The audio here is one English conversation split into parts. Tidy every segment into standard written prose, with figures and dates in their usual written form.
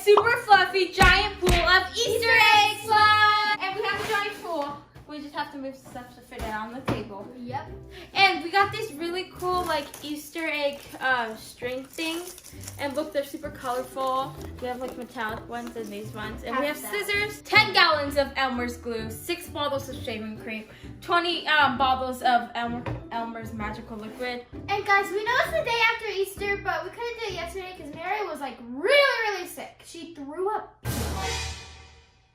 super fluffy giant pool of Easter egg slime. And we have a giant pool. We just have to move stuff to fit it on the table. Yep. And we got these really cool like Easter egg string things. And look, they're super colorful. We have like metallic ones and these ones. And we have scissors, 10 gallons of Elmer's glue, 6 bottles of shaving cream, 20 bottles of Elmer's magical liquid. And guys, we know it's the day after Easter, but we couldn't do it yesterday because Mary was like really sick. She threw up.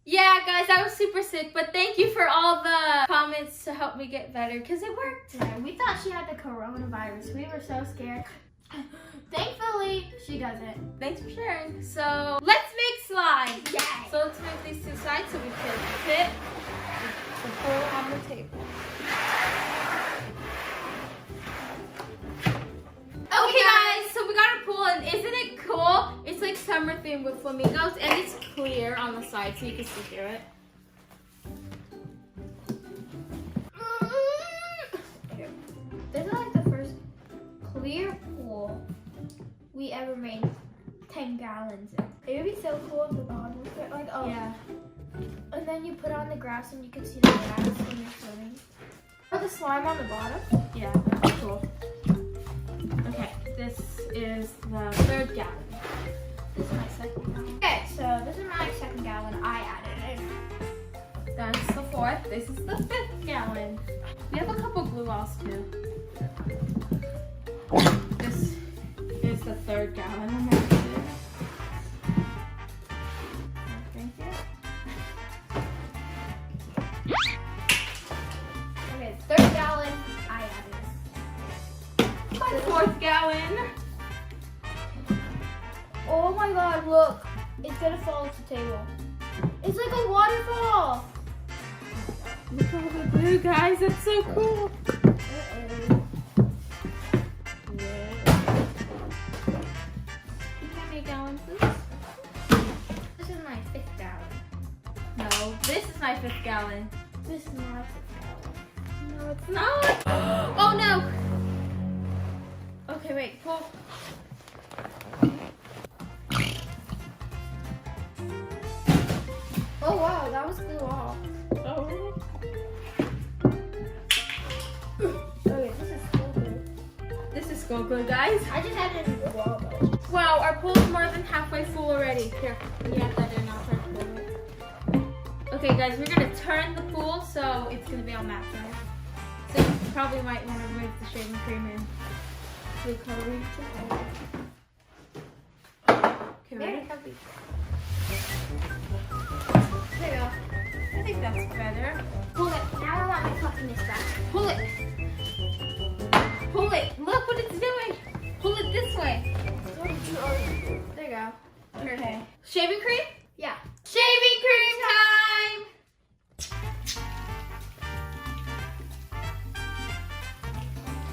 Yeah, guys, I was super sick, but thank you for all the comments to help me get better, because it worked. Yeah, we thought she had the coronavirus. We were so scared. Thankfully, she doesn't. Thanks for sharing. So, let's make slime. Yay. So, let's move these two sides so we can fit the pool on the table. Okay, guys, so we got our pool, and isn't it cool? It's like summer themed with flamingos, and it's clear on the side so you can see through it. This is like the first clear pool we ever made 10 gallons in. It would be so cool if the bottom was clear. Like, oh. Yeah. And then you put it on the grass and you can see the grass when you're swimming. Or the slime on the bottom. Yeah, that's cool. Okay, this is the 3rd gallon. This is my 2nd gallon. Okay, so this is my 2nd gallon. I added it. That's the 4th. This is the 5th gallon. We have a couple glue balls too. This is the 3rd gallon. I'm gonna do this. Thank you. Okay, 3rd gallon. I added it. My 4th gallon. Oh my god, look. It's gonna fall off the table. It's like a waterfall. Look at all the glue, guys. That's so cool. How many gallons is this? This is my 5th gallon. No, this is my 5th gallon. This is my 5th gallon. No, it's not. Oh no. Okay, wait. Pull. Oh wow, that was glue off. Oh, really? Okay, this is school glue. This is school glue, guys. I just added it in the wall though. Wow, our pool's more than halfway full already. Here, you have that in. I'll try to pull it. Okay, guys, we're gonna turn the pool so it's gonna be all matte size. So you probably might want to remove the shaving cream and glue coloring. Okay, ready? There you go. I think that's better. Pull it. Now I want my puffiness back. Pull it. Pull it. Look what it's doing. Pull it this way. There you go. Okay. Shaving cream? Yeah. Shaving cream time!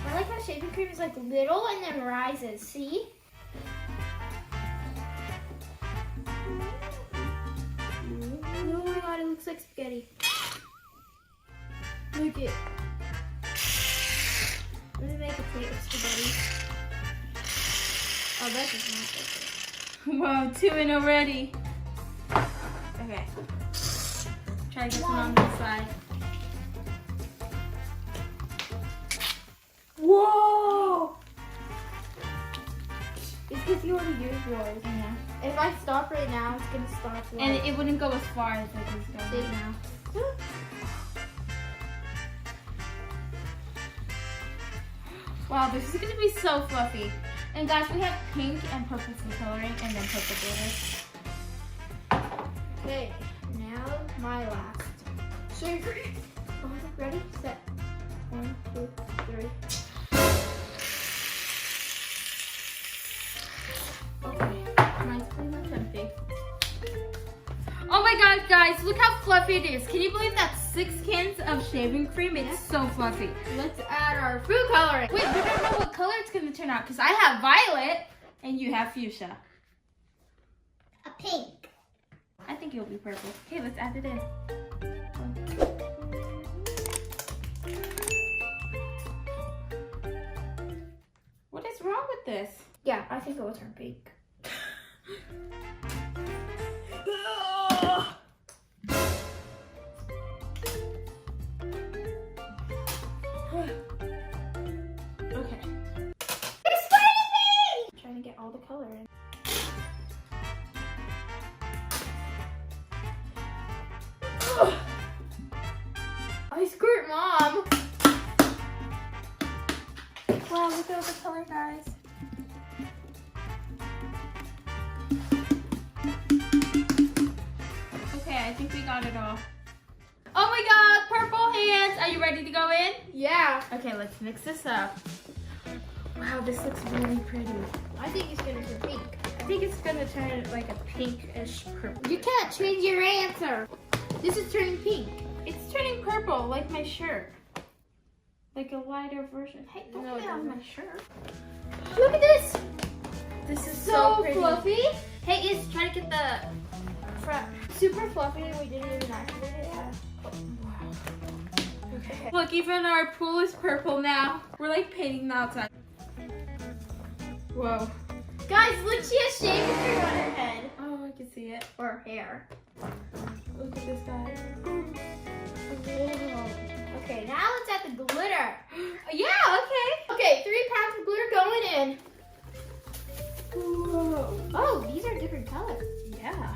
I like how shaving cream is like little and then rises. See? Oh my god, it looks like spaghetti. Look it. Let me make a plate of spaghetti. Oh, that does not look Whoa, 2 in already. Okay. Try to get some on this side. Whoa! It's because you already used yours. Yeah. If I stop right now, it's gonna stop. And it wouldn't go as far as it is going See? now. Wow, this is gonna be so fluffy. And guys, we have pink and purple food coloring and then purple glitter. Okay, now my last. Shaving cream. Ready? Set. 1, 2, 3. Okay, mine's pretty much empty. Oh my god, guys, look how fluffy it is. Can you believe that's 6 cans of shaving cream? It's so fluffy. Let's add our food coloring. Wait, we don't know what color it's gonna turn out because I have violet and you have fuchsia. A pink. I think it'll be purple. Okay, let's add it in. What is wrong with this? Yeah, I think it will turn pink. It's fighting me! I'm trying to get all the color in. Ugh. I squirt, Mom. Wow, look at all the color, guys. Okay, I think we got it all. Oh my god, purple hands. Are you ready to go in? Yeah. Okay, let's mix this up. Wow, this looks really pretty. I think it's gonna turn pink. I think it's gonna turn like a pinkish purple. You can't change your answer. This is turning pink. It's turning purple, like my shirt. Like a lighter version. Hey, don't No, put it it on doesn't. my shirt. Look at this. This is So so pretty. fluffy. Hey, Is, try to get the front. Super fluffy. We didn't even activate it yet. Okay. Look, even our pool is purple now. We're like painting the outside. Whoa. Guys, look, she has shaving cream on her head. Oh, I can see it. Or her hair. Look at this, guys. Okay, now let's add the glitter. Yeah, okay. Okay, 3 pounds of glitter going in. Whoa. Oh, these are different colors. Yeah.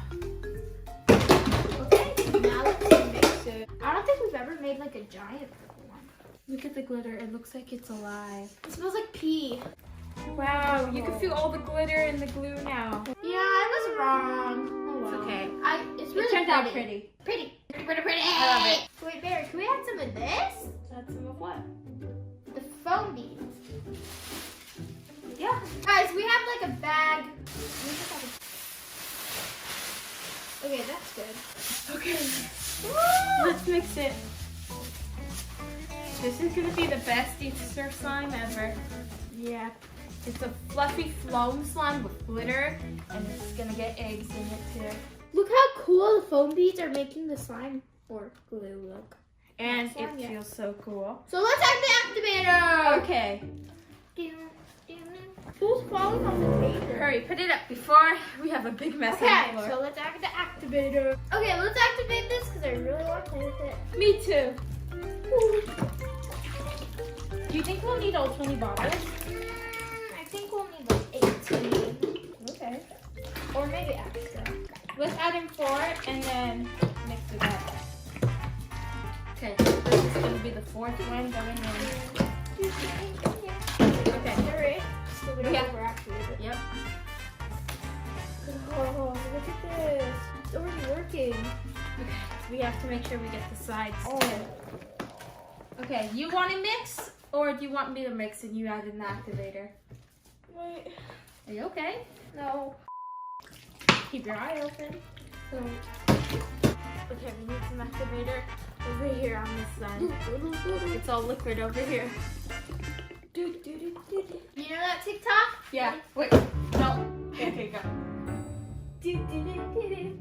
Okay, now let's mix it. I don't think we've ever made like a giant purple one. Look at the glitter. It looks like it's alive. It smells like pee. Wow, you can feel all the glitter in the glue now. Yeah, I was wrong. Oh, It's well. okay. It's It really turned out pretty. Pretty. Pretty. I love it. Wait, Barry, can we add some of this? That's some of what? The foam beads. Yeah. Guys, we have like a bag. Okay, that's good. Okay. Let's mix it. This is gonna be the best Easter slime ever. Yeah. It's a fluffy foam slime with glitter, and it's gonna get eggs in it too. Look how cool the foam beads are making the slime or glue look. And Slime, it yeah. feels so cool. So let's add the activator. Okay, Who's falling on the paper? hurry, put it up before we have a big mess on Okay, the floor. so let's add the activator. Okay, let's activate this because I really want to play with it. Me too. Do you think we'll need all 20 bottles? I think we'll need like 18. Okay. Or maybe extra. Let's add in 4 and then mix it up. Okay, this is gonna be the 4th one going in. Okay. Hurry. So we don't Yeah. overactivate it. Yep. Oh, look at this. It's already working. Okay. We have to make sure we get the sides. Oh. Okay, you want to mix or do you want me to mix and you add an activator? Wait. Are you okay? No. Keep your eye open. So, okay, we need some activator over here on this side. It's all liquid over here. You know that TikTok? Yeah. Wait. No. Okay, go. I didn't do anything.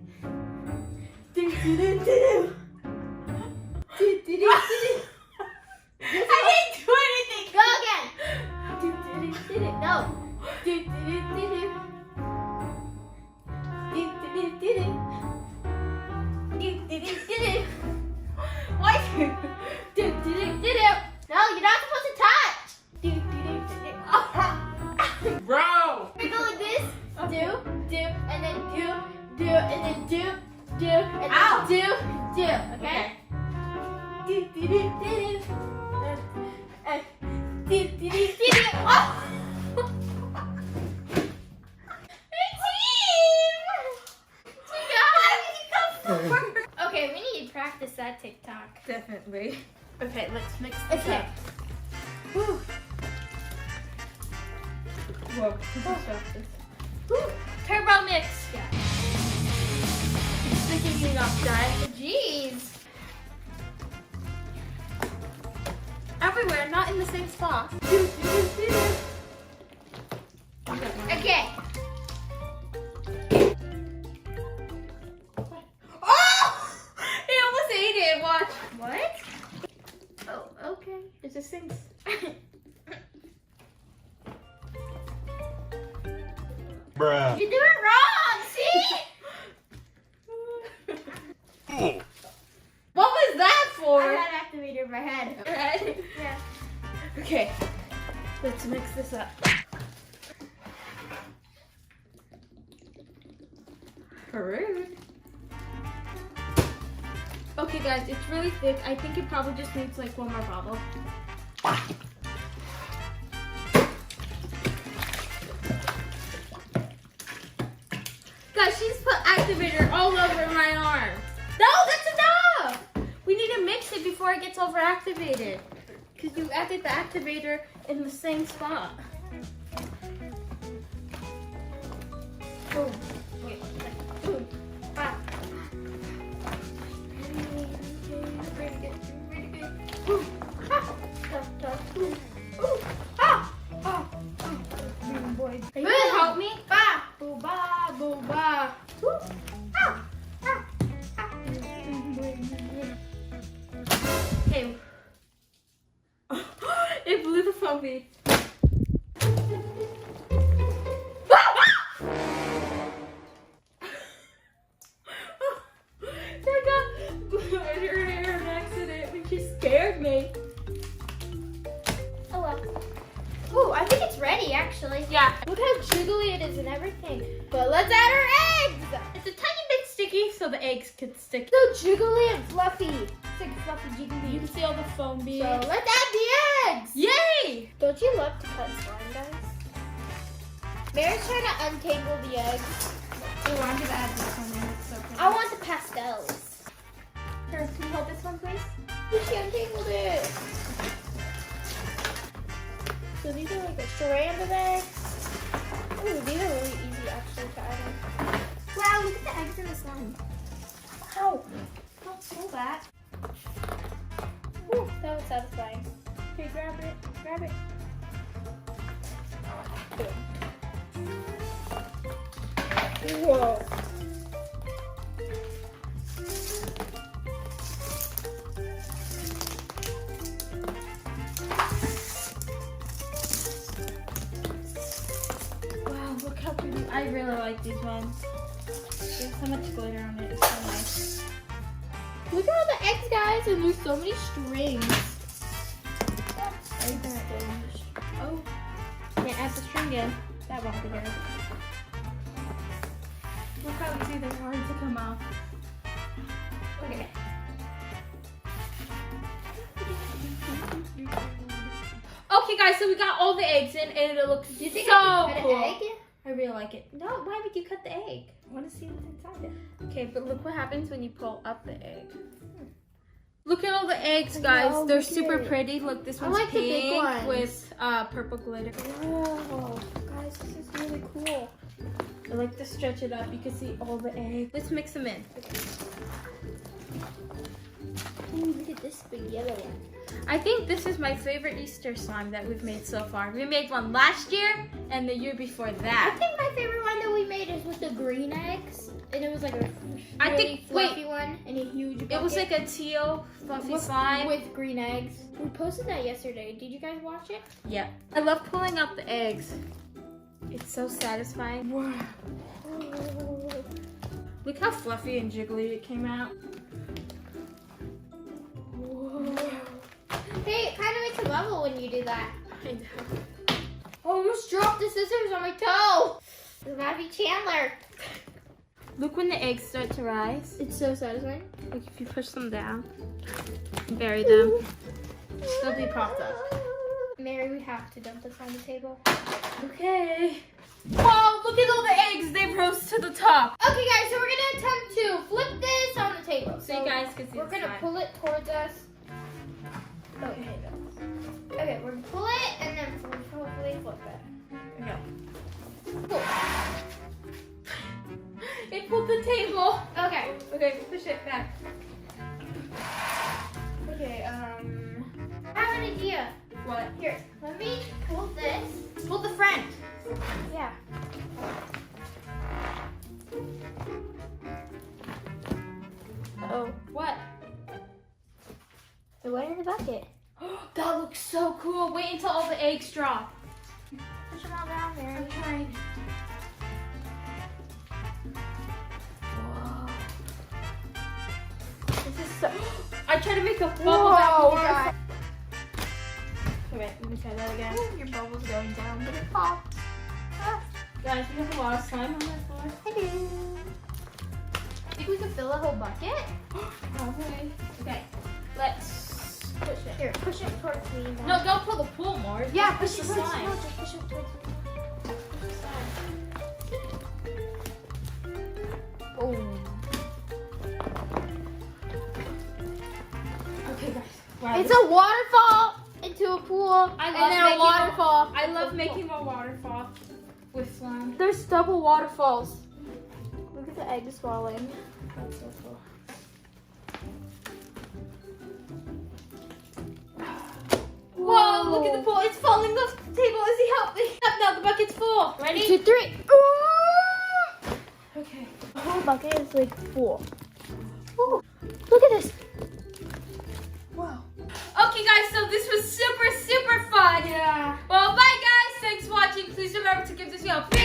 Go again. No. What? No, you're not supposed to touch. Bro. We go like this. Do, and then do, and then do, and then Ow. do. Okay? Okay. Okay, we need to practice that TikTok. Definitely. Okay, let's mix this Okay. up. Whew. Whoa. Turbo mix. Yeah. Sticking me upside. Jeez. Everywhere, not in the same spot. Okay. Oh! He almost ate it. Watch. What? Oh, okay. It just sinks. Bruh. You do it wrong, see? What was that I for? had an activator in my head. Right? Yeah. Okay. Let's mix this up. Rude. Okay guys, it's really thick. I think it probably just needs like one more bottle. Guys, she's put activator all over my arm. No, that's enough! We need to mix it before it gets overactivated. Because you added the activator in the same spot. Oh, wait. Ooh. Ah. Ooh. Ah. Tough. Ooh. Ooh. Ah. Ah. Boy. Are you gonna help me? Ba. Boo ba. Boo ba. Ooh. Ah. Ah. Ah. Okay. It blew the foamy. Scared me. Oh well. Ooh, I think it's ready actually. Yeah. Look how jiggly it is and everything. But let's add our eggs. It's a tiny bit sticky so the eggs could stick. So jiggly and fluffy. It's like fluffy jiggly. You can see all the foam beads. So let's add the eggs. Yay! Don't you love to cut slime, guys? Mary's trying to untangle the eggs. Oh, I'm gonna add this one in. It's so pretty. I want the pastels. Here, can you hold this one, please? She untangled it. So these are like a strand of eggs. Ooh, these are really easy actually to add in. Wow, look at the eggs in the slime. Ow. Don't pull that. Ooh, that was satisfying. Okay, grab it. Grab it. Whoa. Wow, look how pretty. I really like these ones. There's so much glitter on it. It's so nice. Look at all the eggs, guys, and there's so many strings. Oh, can't add the string in. That won't be good. Look how easy they're hard to come off. Okay. Okay, guys, so we got all the eggs in, and it looks Do you think so I can cut cool. an egg? I really like it. No, why would you cut the egg? I want to see what's inside it. Okay, but look what happens when you pull up the egg. Look at all the eggs, guys. know, They're look at super it. pretty. Look, this I one's like the big pink ones. with purple glitter. Whoa, guys, this is really cool. I like to stretch it up. You can see all the eggs. Let's mix them in. Ooh, look at this big yellow one. I think this is my favorite Easter slime that we've made so far. We made one last year and the year before I that. think my favorite one that we made is with the green eggs. And it was like a I really think- fluffy one and a huge bucket. It was like a teal fluffy slime. with green eggs. We posted that yesterday. Did you guys watch it? Yeah. I love pulling out the eggs. It's so satisfying. Wow. Look how fluffy and jiggly it came out. Whoa. Hey, it kind of makes a bubble when you do that. I know. I almost dropped the scissors on my toe. It's gotta be Chandler. Look when the eggs start to rise. It's so satisfying. Like if you push them down, bury them, they'll be popped up. Mary, we have to dump this on the table. Okay. Oh, look at all the eggs. They rose to the top. Okay, guys, so we're gonna attempt to flip this on the table. So you guys can see we're the gonna slime. pull it towards us. Okay. Okay, we're gonna pull it and then hopefully flip it. Okay. Cool. It pulled the table. Okay. Okay, push it back. Okay, I have an idea. What? Here, let me pull this. Pull the front. Yeah. Oh, what? It went in the bucket. That looks so cool. Wait until all the eggs drop. Push them all down there. I'm trying. Whoa. This is so... I tried to make a bubble that Whoa, warm. guys. Okay, wait, let me try that again. Your bubble's going down, but it popped. Guys, we have a lot of slime on the floor. I do. Think we could fill a whole bucket? Probably. Okay, let's push it. Here, push it towards me. then. No, don't pull the pool more. Yeah, Just push push it the towards slime. No, just push it towards me. Boom. Okay, guys. Wow, It's a waterfall into a pool, I and love then making a waterfall. I love making a waterfall with slime. There's double waterfalls. Look at the eggs falling. That's so cool. Whoa, look at the pool. It's falling off the table. Izzy, help me. No, the bucket's full. Ready? 2, 3. Ooh! Okay. The whole bucket is like full. Ooh, look at this. Wow. Okay, guys, so this was super, super fun. Yeah. Well, bye, guys. Thanks for watching. Please remember to give this video a big